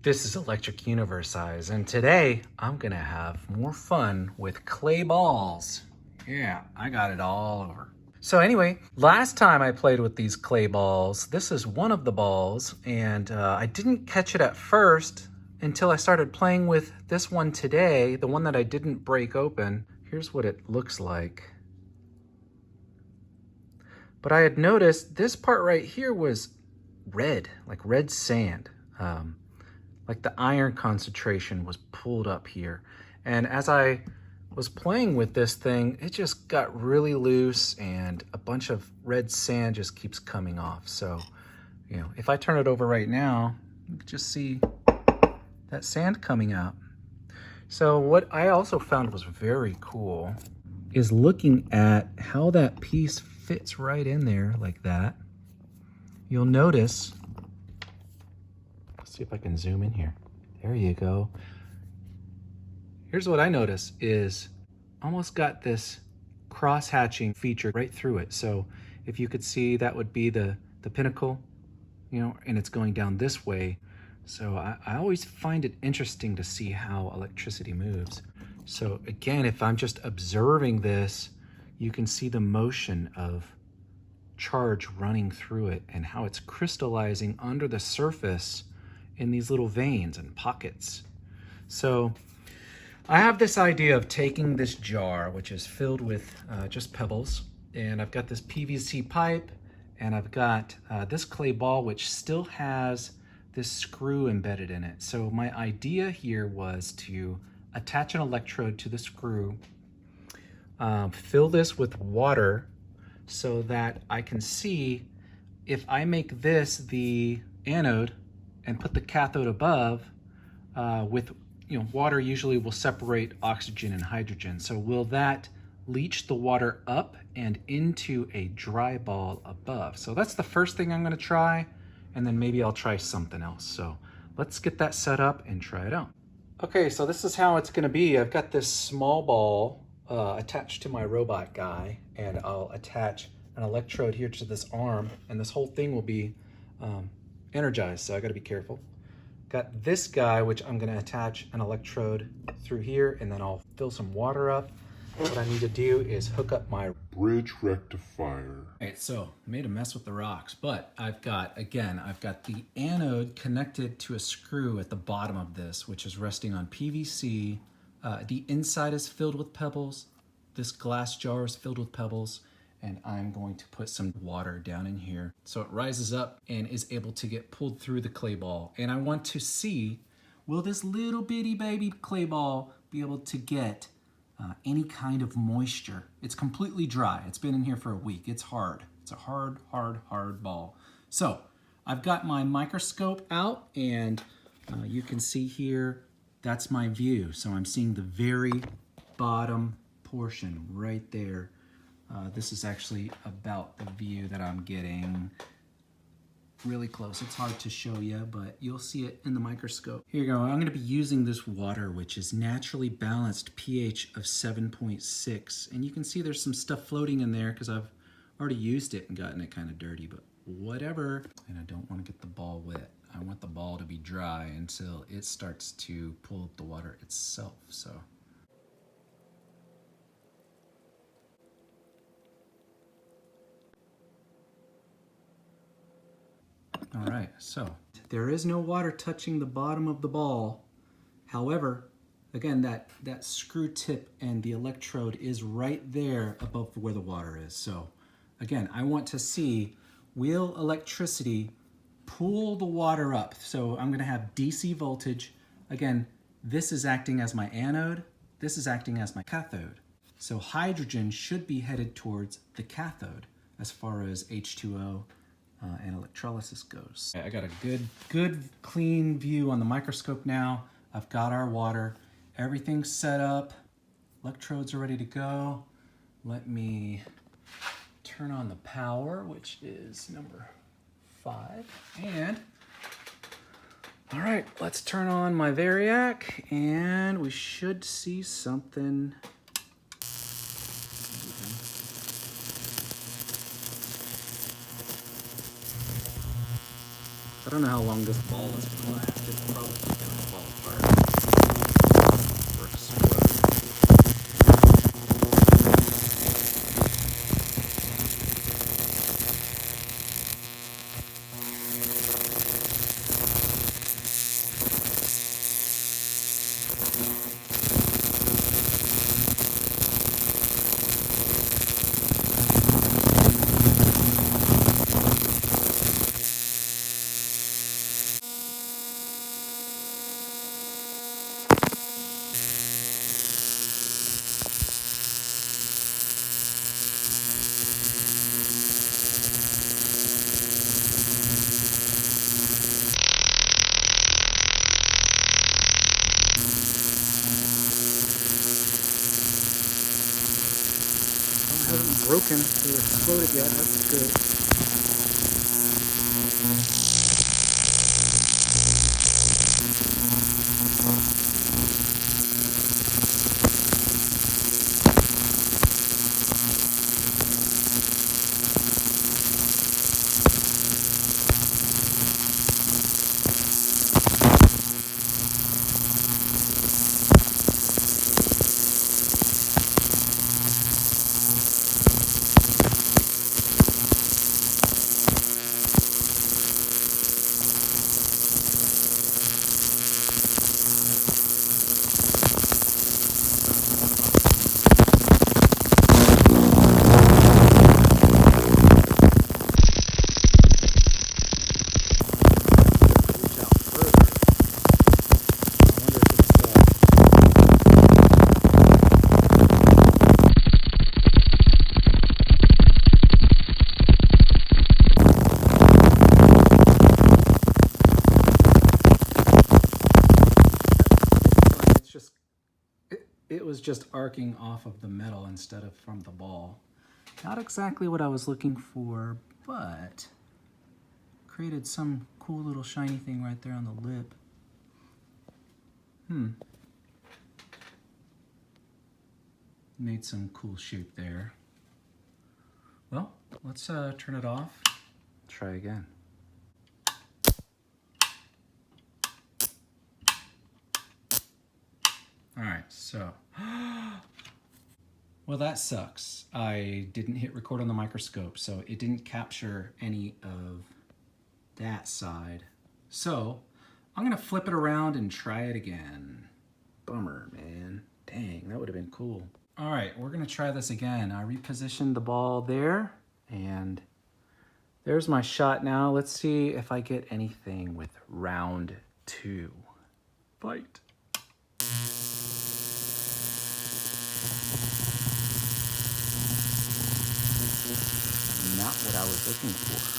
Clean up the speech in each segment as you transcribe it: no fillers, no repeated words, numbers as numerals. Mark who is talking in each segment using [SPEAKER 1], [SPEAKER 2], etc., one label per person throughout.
[SPEAKER 1] This is Electric Universe Eyes, and today I'm gonna have more fun with clay balls. Yeah, I got it all over. So anyway, last time I played with these clay balls, this is one of the balls, and I didn't catch it at first until I started playing with this one today, the one that I didn't break open. Here's what it looks like. But I had noticed this part right here was red, like red sand. Like the iron concentration was pulled up here. And as I was playing with this thing, it just got really loose and a bunch of red sand just keeps coming off. So, you know, if I turn it over right now, you can just see that sand coming out. So what I also found was very cool is looking at how that piece fits right in there like that. You'll notice, see if I can zoom in here. There you go. Here's what I notice is almost got this cross-hatching feature right through it. So if you could see, that would be the pinnacle, you know, and it's going down this way. So I always find it interesting to see how electricity moves. So again, if I'm just observing this, you can see the motion of charge running through it and how it's crystallizing under the surface in these little veins and pockets. So I have this idea of taking this jar, which is filled with just pebbles, and I've got this PVC pipe, and I've got this clay ball, which still has this screw embedded in it. So my idea here was to attach an electrode to the screw, fill this with water so that I can see if I make this the anode and put the cathode above, with, you know, water usually will separate oxygen and hydrogen. So will that leach the water up and into a dry ball above? So that's the first thing I'm gonna try, and then maybe I'll try something else. So let's get that set up and try it out. Okay, so this is how it's gonna be. I've got this small ball attached to my robot guy, and I'll attach an electrode here to this arm, and this whole thing will be energized, so I gotta be careful. Got this guy, which I'm gonna attach an electrode through here, and then I'll fill some water up. What I need to do is hook up my
[SPEAKER 2] bridge rectifier.
[SPEAKER 1] All right, so I made a mess with the rocks, but I've got the anode connected to a screw at the bottom of this, which is resting on PVC. The inside is filled with pebbles. This glass jar is filled with pebbles. And I'm going to put some water down in here so it rises up and is able to get pulled through the clay ball. And I want to see, will this little bitty baby clay ball be able to get any kind of moisture? It's completely dry. It's been in here for a week. It's hard. It's a hard ball. So I've got my microscope out, and you can see here, that's my view. So I'm seeing the very bottom portion right there. This is actually about the view that I'm getting really close. It's hard to show you, but you'll see it in the microscope. Here you go. I'm going to be using this water, which is naturally balanced pH of 7.6. And you can see there's some stuff floating in there because I've already used it and gotten it kind of dirty, but whatever. And I don't want to get the ball wet. I want the ball to be dry until it starts to pull up the water itself. So. All right, so there is no water touching the bottom of the ball. However, again, that screw tip and the electrode is right there above where the water is. So again, I want to see, will electricity pull the water up? So I'm gonna have DC voltage. Again, this is acting as my anode. This is acting as my cathode. So hydrogen should be headed towards the cathode as far as H2O and electrolysis goes. I got a good clean view on the microscope now. I've got our water, everything's set up, electrodes are ready to go. Let me turn on the power, which is number 5. And all right, let's turn on my Variac, and we should see something. I don't know how long this ball is going to last. It's probably broken or exploded yet. That's good. It was just arcing off of the metal instead of from the ball. Not exactly what I was looking for, but created some cool little shiny thing right there on the lip. Made some cool shape there. Well, let's turn it off. Try again. All right, so, well, that sucks. I didn't hit record on the microscope, so it didn't capture any of that side. So I'm gonna flip it around and try it again. Bummer, man. Dang, that would have been cool. All right, we're gonna try this again. I repositioned the ball there, and there's my shot now. Let's see if I get anything with round 2. Fight. Not what I was looking for.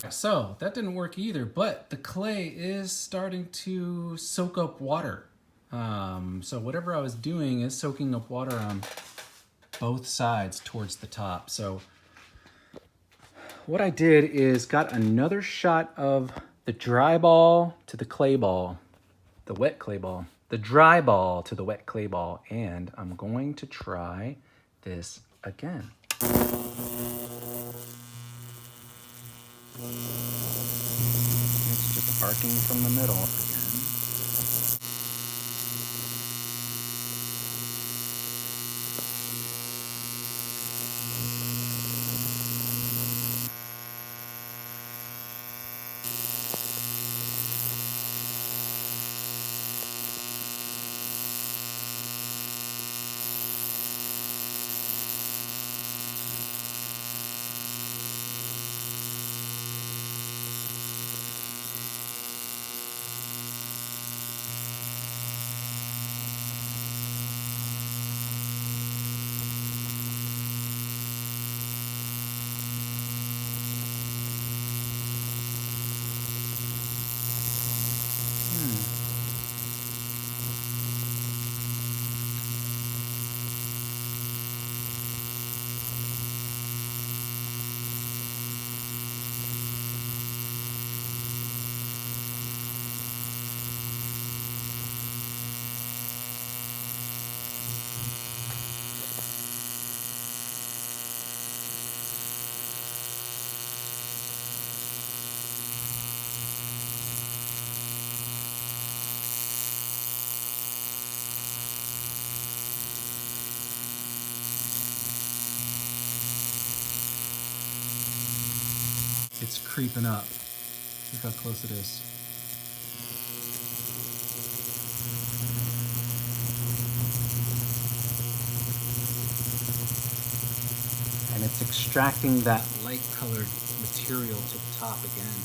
[SPEAKER 1] So that didn't work either, but the clay is starting to soak up water. So whatever I was doing is soaking up water on both sides towards the top. So what I did is got another shot of the dry ball to the clay ball, the wet clay ball, the dry ball to the wet clay ball, and I'm going to try this again. It's just arcing from the middle again. It's creeping up. Look how close it is. And it's extracting that light colored material to the top again.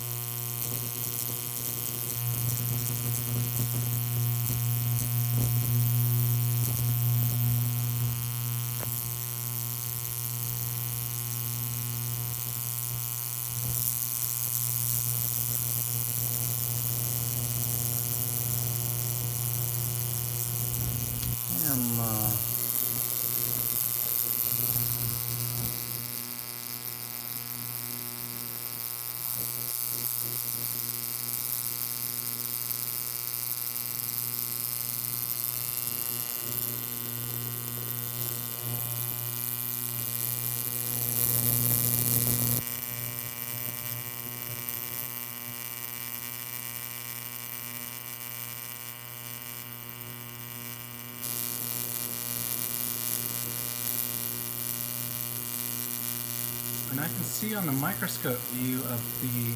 [SPEAKER 1] And I can see on the microscope view of the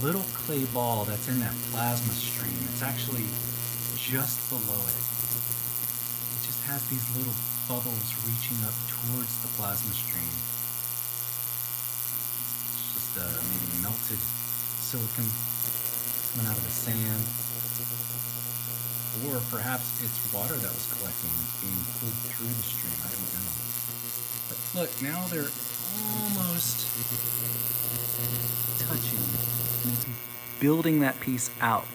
[SPEAKER 1] little clay ball that's in that plasma stream. It's actually just below it. It just has these little bubbles reaching up towards the plasma stream. It's just maybe melted silicon coming out of the sand. Or perhaps it's water that was collecting and being pulled through the stream. I don't know. But look, now they're almost touching, maybe building that piece out.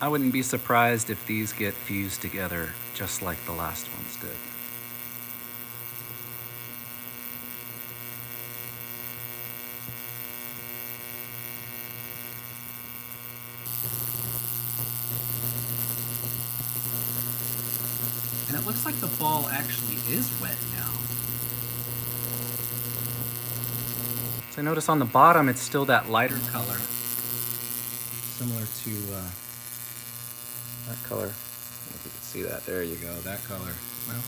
[SPEAKER 1] I wouldn't be surprised if these get fused together just like the last ones did. And it looks like the ball actually is wet now. So notice on the bottom it's still that lighter color, similar to that color. I don't know if you can see that. There you go, that color. Well,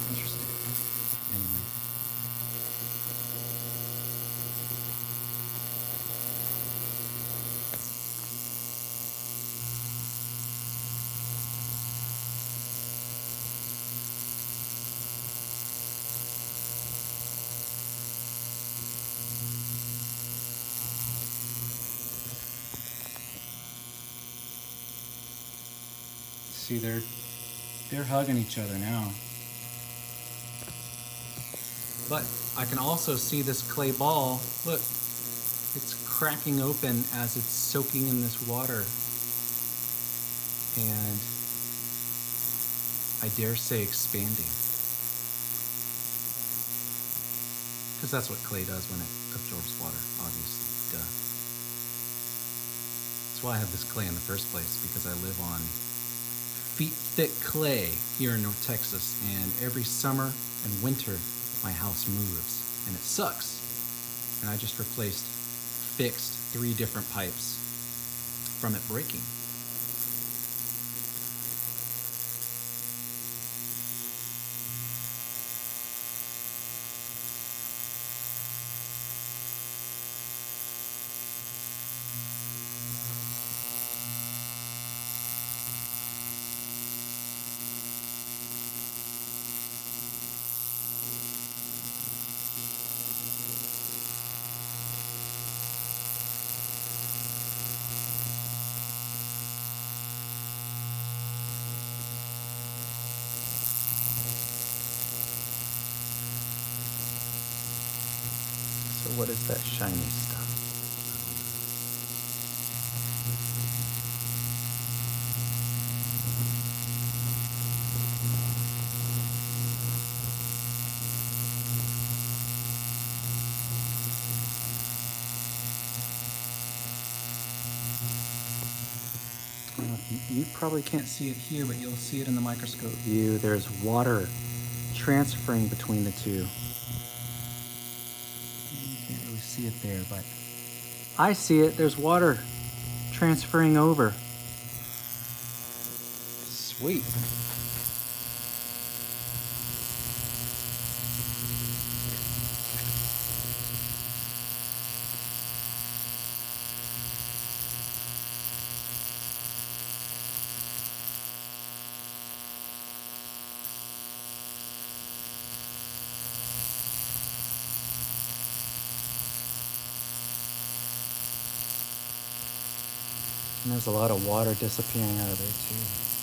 [SPEAKER 1] interesting. Anyway. See, they're hugging each other now. But I can also see this clay ball. Look, it's cracking open as it's soaking in this water. And I dare say expanding. Because that's what clay does when it absorbs water, obviously. Duh. That's why I have this clay in the first place, because I live on feet-thick clay here in North Texas, and every summer and winter my house moves, and it sucks. And I just fixed 3 different pipes from it breaking. So what is that shiny stuff? You probably can't see it here, but you'll see it in the microscope view. There's water transferring between the two. You can't really see it there, but I see it. There's water transferring over. Sweet. And there's a lot of water disappearing out of there too.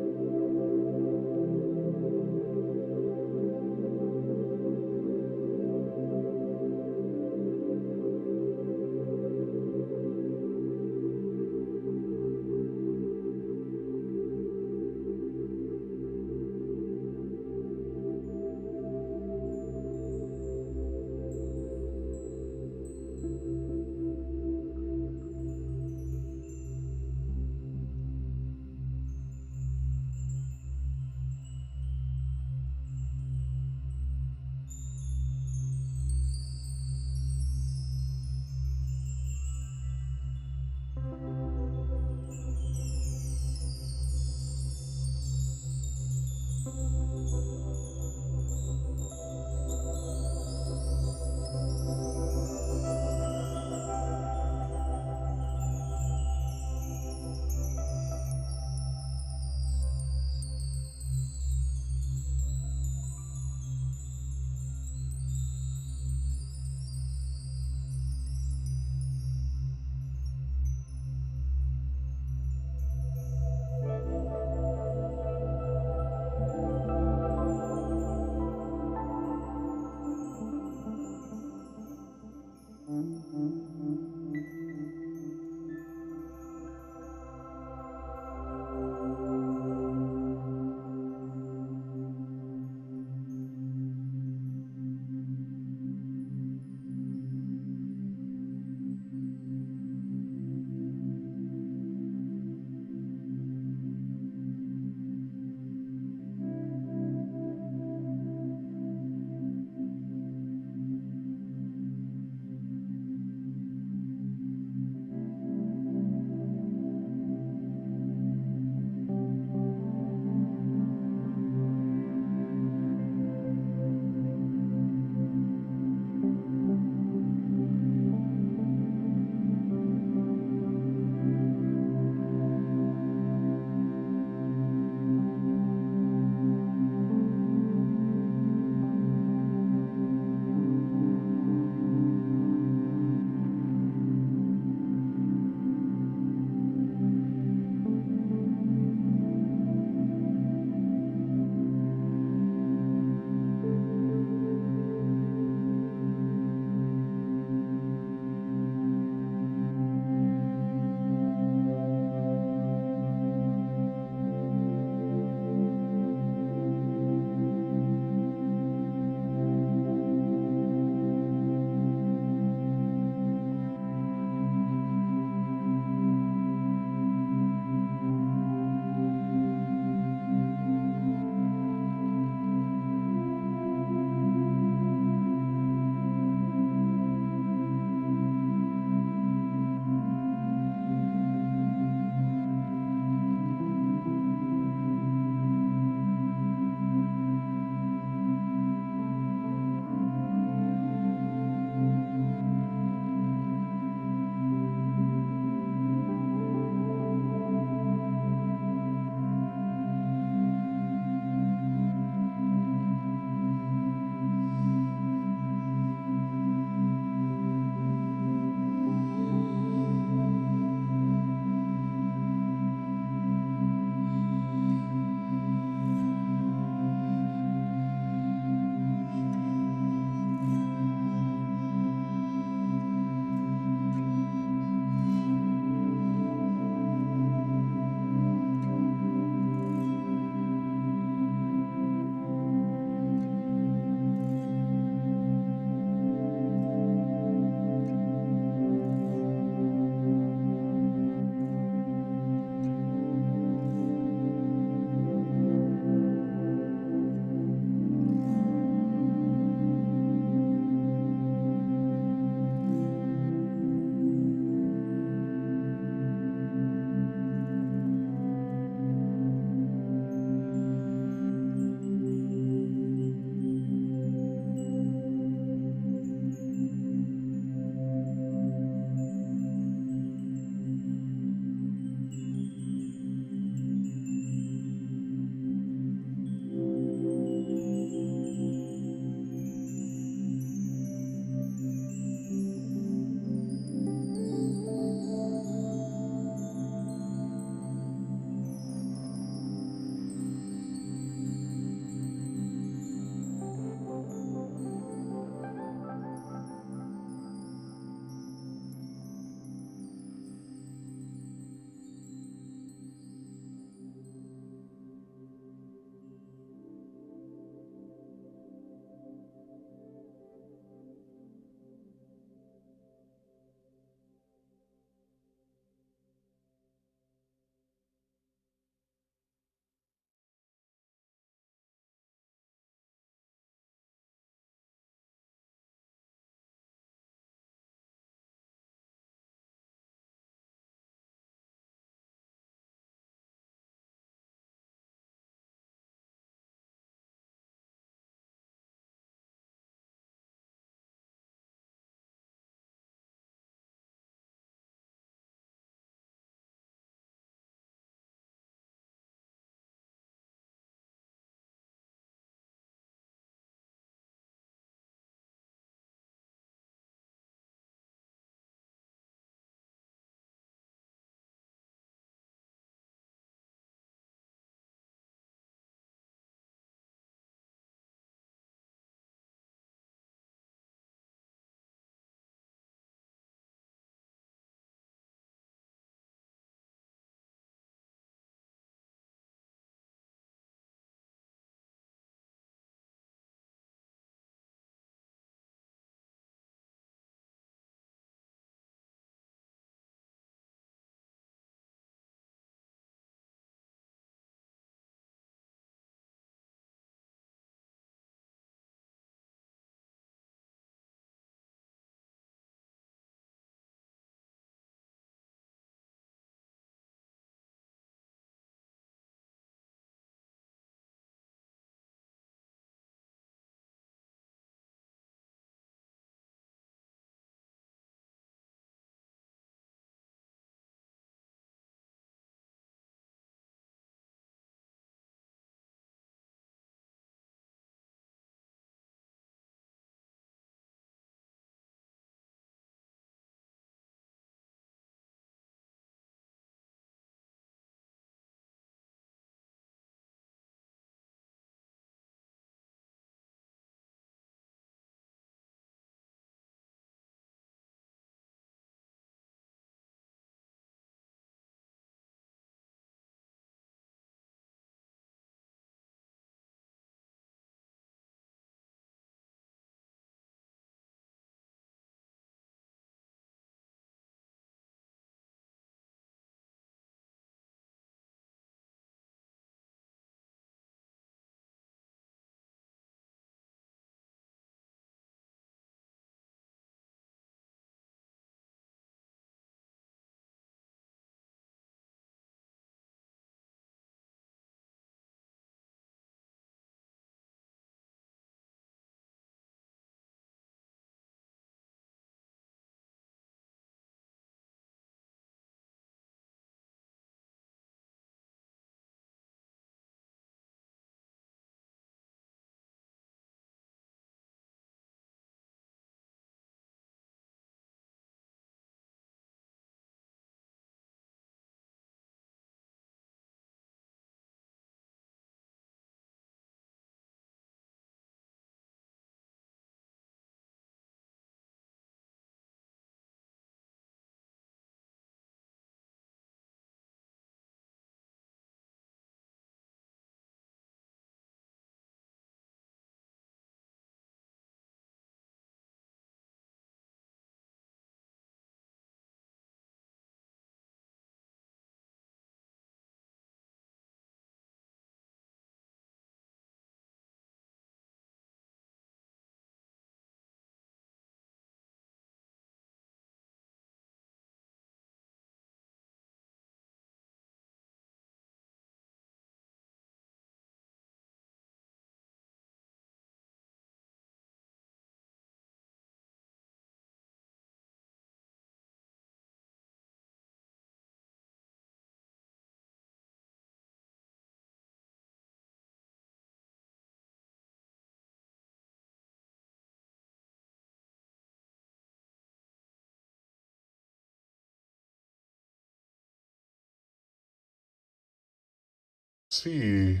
[SPEAKER 2] see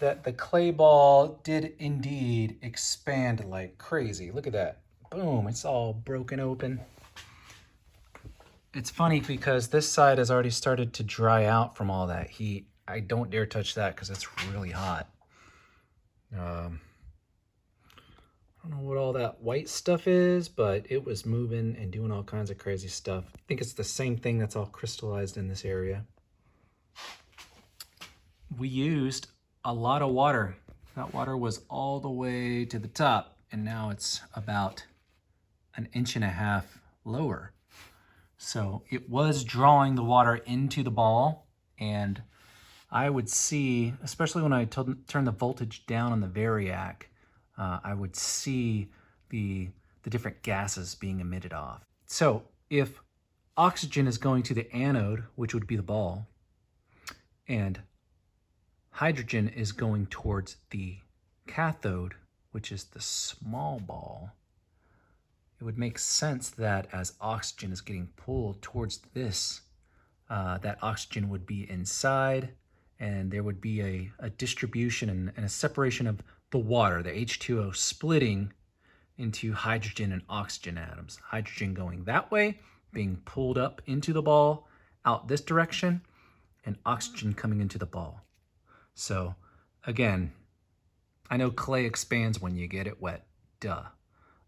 [SPEAKER 1] that the clay ball did indeed expand like crazy. Look at that. Boom, it's all broken open. It's funny because this side has already started to dry out from all that heat. I don't dare touch that because it's really hot. I don't know what all that white stuff is, but it was moving and doing all kinds of crazy stuff. I think it's the same thing that's all crystallized in this area. We used a lot of water. That water was all the way to the top, and now it's about 1.5 inches lower. So it was drawing the water into the ball, and I would see, especially when I turn the voltage down on the Variac, I would see the different gases being emitted off. So if oxygen is going to the anode, which would be the ball, and hydrogen is going towards the cathode, which is the small ball, it would make sense that as oxygen is getting pulled towards this, that oxygen would be inside, and there would be a distribution and a separation of the water, the H2O, splitting into hydrogen and oxygen atoms. Hydrogen going that way, being pulled up into the ball, out this direction, and oxygen coming into the ball. So again, I know clay expands when you get it wet, duh.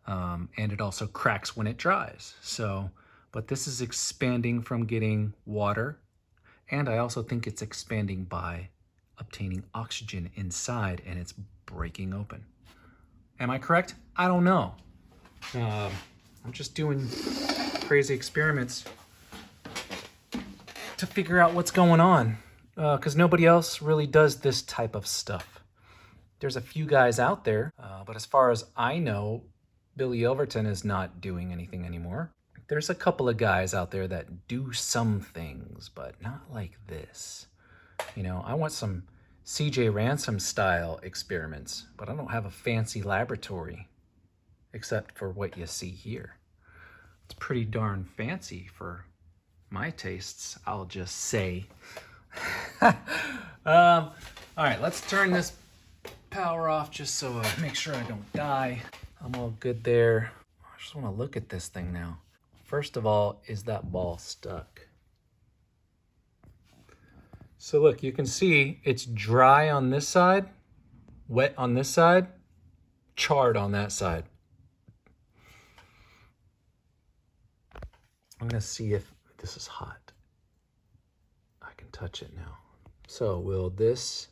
[SPEAKER 1] And it also cracks when it dries. So, but this is expanding from getting water, and I also think it's expanding by obtaining oxygen inside, and it's breaking open. Am I correct? I don't know. I'm just doing crazy experiments to figure out what's going on, because nobody else really does this type of stuff. There's a few guys out there, but as far as I know, Billy Ilverton is not doing anything anymore. There's a couple of guys out there that do some things, but not like this. You know, I want some CJ Ransom style experiments, but I don't have a fancy laboratory except for what you see here. It's pretty darn fancy for my tastes, I'll just say. All right, let's turn this power off just so I make sure I don't die. I'm all good there. I just want to look at this thing now. First of all, is that ball stuck? So look, you can see it's dry on this side, wet on this side, charred on that side. I'm gonna see if this is hot. I can touch it now. So will this,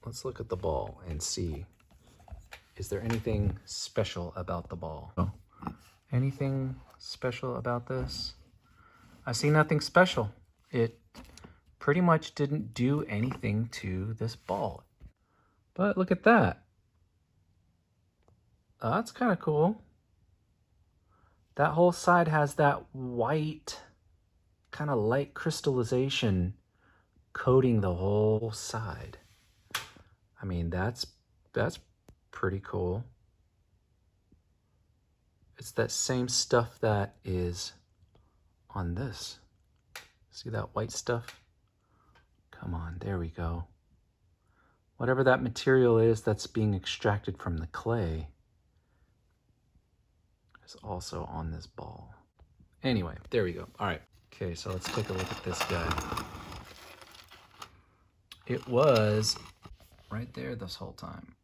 [SPEAKER 1] let's look at the ball and see, is there anything special about the ball? Oh. Anything special about this? I see nothing special. It pretty much didn't do anything to this ball. But look at that. Oh, that's kind of cool. That whole side has that white, kind of light crystallization coating the whole side. I mean, that's pretty cool. It's that same stuff that is on this. See that white stuff? Come on, there we go. Whatever that material is that's being extracted from the clay is also on this ball. Anyway, there we go. All right. Okay, so let's take a look at this guy. It was right there this whole time.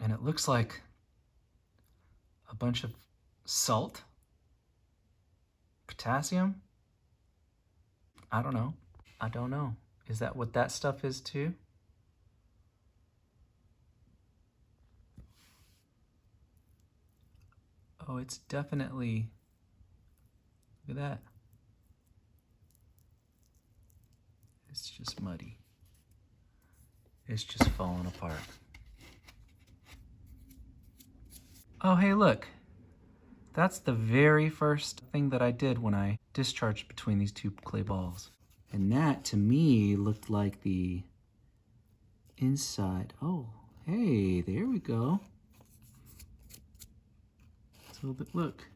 [SPEAKER 1] And it looks like a bunch of salt, potassium. I don't know. I don't know. Is that what that stuff is too? Oh, it's definitely, look at that. It's just muddy. It's just falling apart. Oh, hey, look. That's the very first thing that I did when I discharged between these two clay balls. And that, to me, looked like the inside. Oh, hey, there we go. So, look.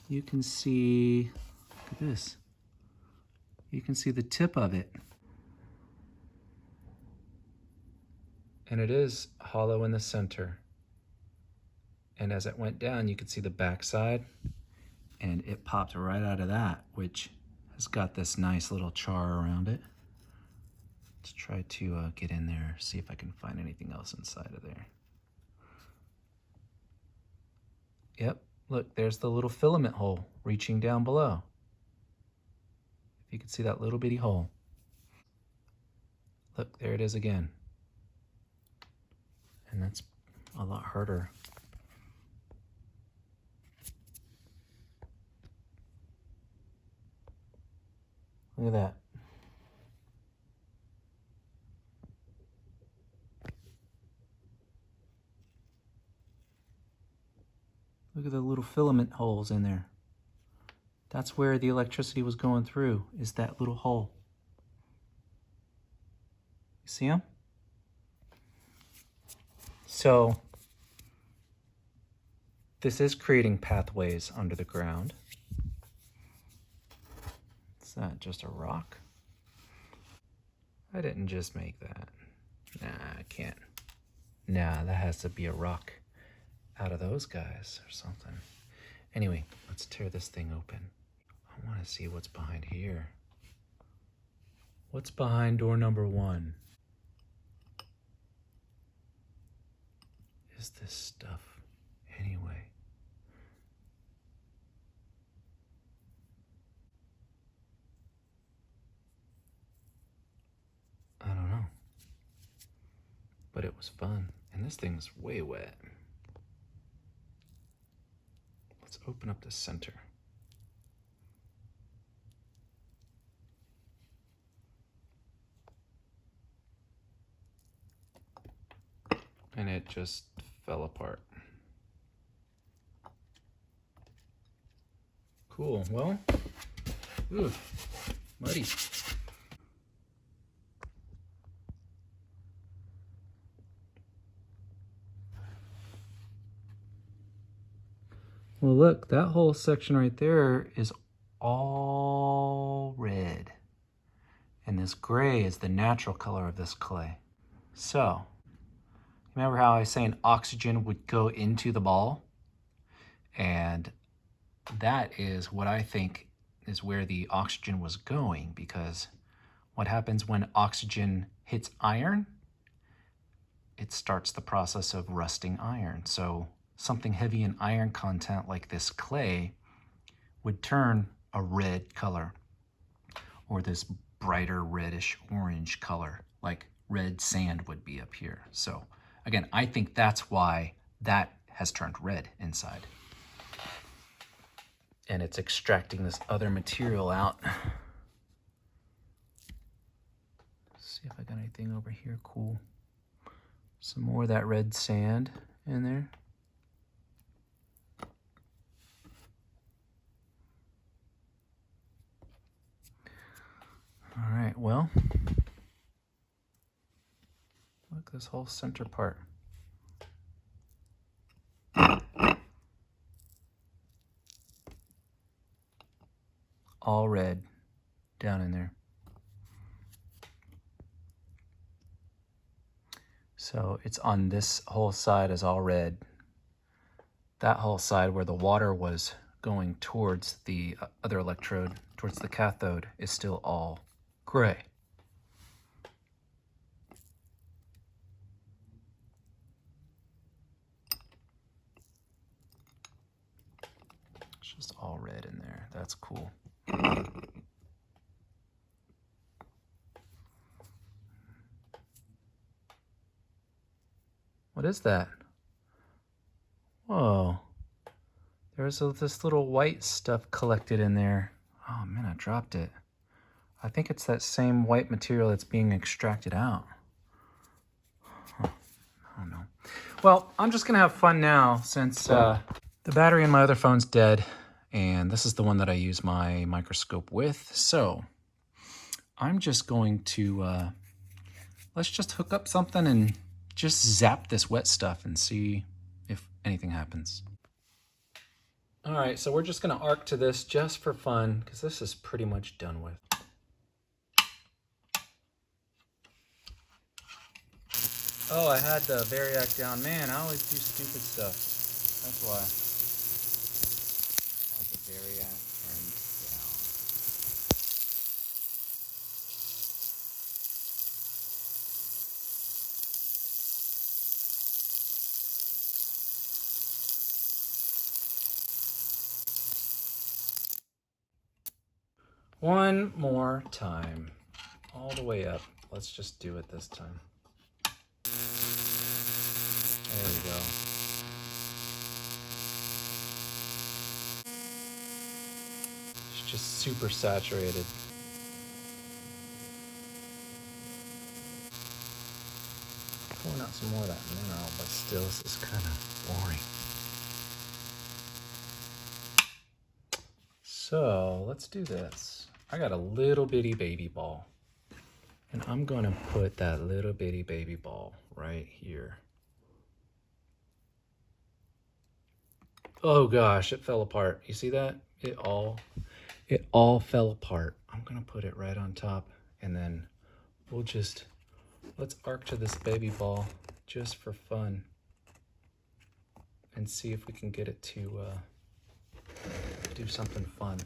[SPEAKER 1] You can see, look at this. You can see the tip of it. And it is hollow in the center. And as it went down, you could see the backside, and it popped right out of that, which has got this nice little char around it. Let's try to get in there, see if I can find anything else inside of there. Yep, look, there's the little filament hole reaching down below. If you can see that little bitty hole. Look, there it is again. And that's a lot harder. Look at that. Look at the little filament holes in there. That's where the electricity was going through, is that little hole. You see them? So this is creating pathways under the ground. Is that just a rock? I didn't just make that. Nah, I can't. Nah, that has to be a rock out of those guys or something. Anyway, let's tear this thing open. I want to see what's behind here. What's behind door number 1? Is this stuff anyway? I don't know. But it was fun. And this thing's way wet. Let's open up the center. And it just fell apart. Cool, well, ooh, muddy. Well, look, that whole section right there is all red. And this gray is the natural color of this clay. So, remember how I was saying oxygen would go into the ball? And that is what I think is where the oxygen was going, because what happens when oxygen hits iron? It starts the process of rusting iron. So something heavy in iron content like this clay would turn a red color, or this brighter reddish orange color, like red sand would be up here. So again, I think that's why that has turned red inside. And it's extracting this other material out. Let's see if I got anything over here cool. Some more of that red sand in there. All right, well, look, this whole center part. All red down in there. So it's on this whole side is all red. That whole side where the water was going towards the other electrode, towards the cathode, is still all gray. It's just all red in there. That's cool. What is that? Whoa. There's this little white stuff collected in there. Oh man, I dropped it. I think it's that same white material that's being extracted out. Huh. I don't know. Well, I'm just gonna have fun now since the battery in my other phone's dead, and this is the one that I use my microscope with. So I'm just going to, let's just hook up something and just zap this wet stuff and see if anything happens. All right, so we're just gonna arc to this just for fun, because this is pretty much done with. Oh, I had the Variac down. Man, I always do stupid stuff. That's why. I had the Variac turned down. One more time. All the way up. Let's just do it this time. There we go. It's just super saturated. Pulling out some more of that mineral, but still this is kind of boring. So let's do this. I got a little bitty baby ball. And I'm gonna put that little bitty baby ball right here. Oh gosh, it fell apart. You see that? It all fell apart. I'm gonna put it right on top, and then let's arc to this baby ball just for fun and see if we can get it to do something fun.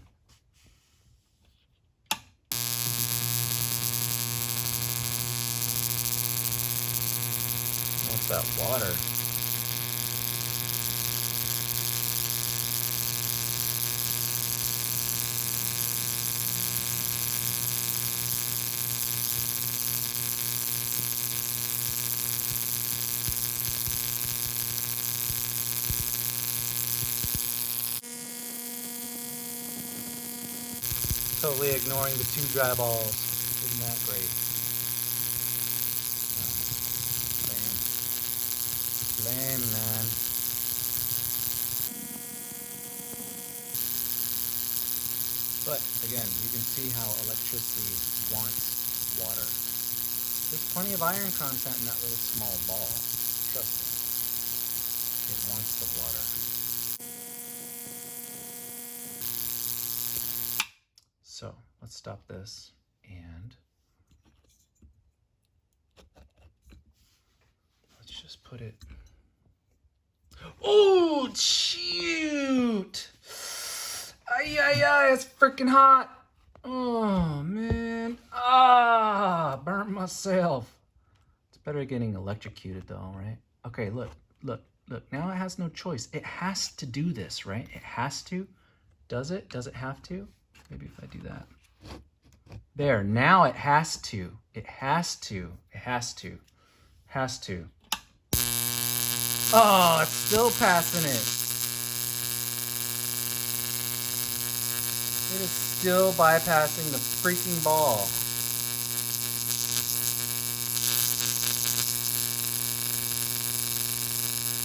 [SPEAKER 1] What's that water? Totally ignoring the two dry balls. Isn't that great? Lame, man. But again, you can see how electricity wants water. There's plenty of iron content in that little small ball. Trust me. It wants the water. So let's stop this and let's just put it. Oh, shoot! Ay, it's freaking hot. Oh, man. Burnt myself. It's better getting electrocuted though, right? Okay, look. Now it has no choice. It has to do this, right? It has to. Does it? Does it have to? Maybe if I do that. There, now it has to. It has to. It has to. Has to. Oh, it's still passing it. It is still bypassing the freaking ball.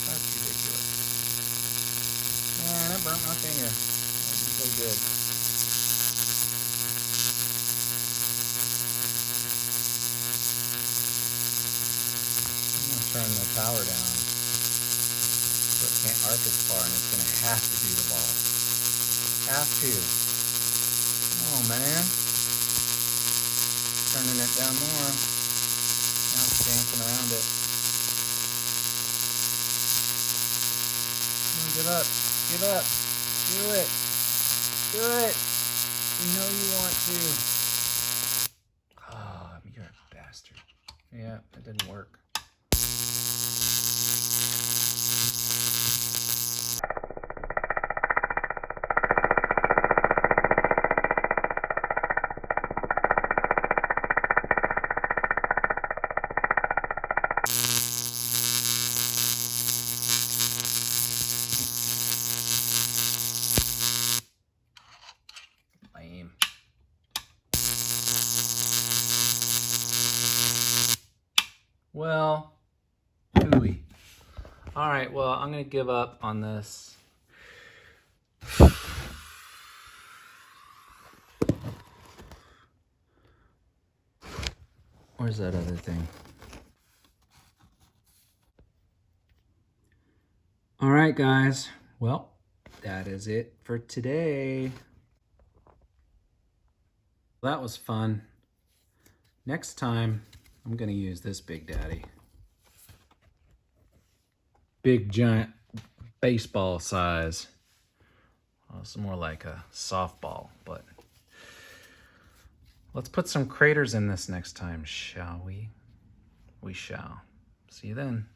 [SPEAKER 1] That's ridiculous. Man, I burnt my finger. That didn't feel good. I'm gonna turn the power down so it can't arc as far, and it's gonna have to do the ball. Have to. Oh man. Turning it down more. Now it's dancing around it. Come on, give up. Give up. Do it. Do it. You know you want to. Ah, oh, you're a bastard. Yeah, it didn't work. Lame. Well, ooey. All right, well, I'm gonna give up on this. Where's that other thing? All right, guys. Well, that is it for today. That was fun. Next time, I'm gonna use this big daddy. big giant baseball size. Well, it's more like a softball, but let's put some craters in this next time, shall we? We shall. See you then.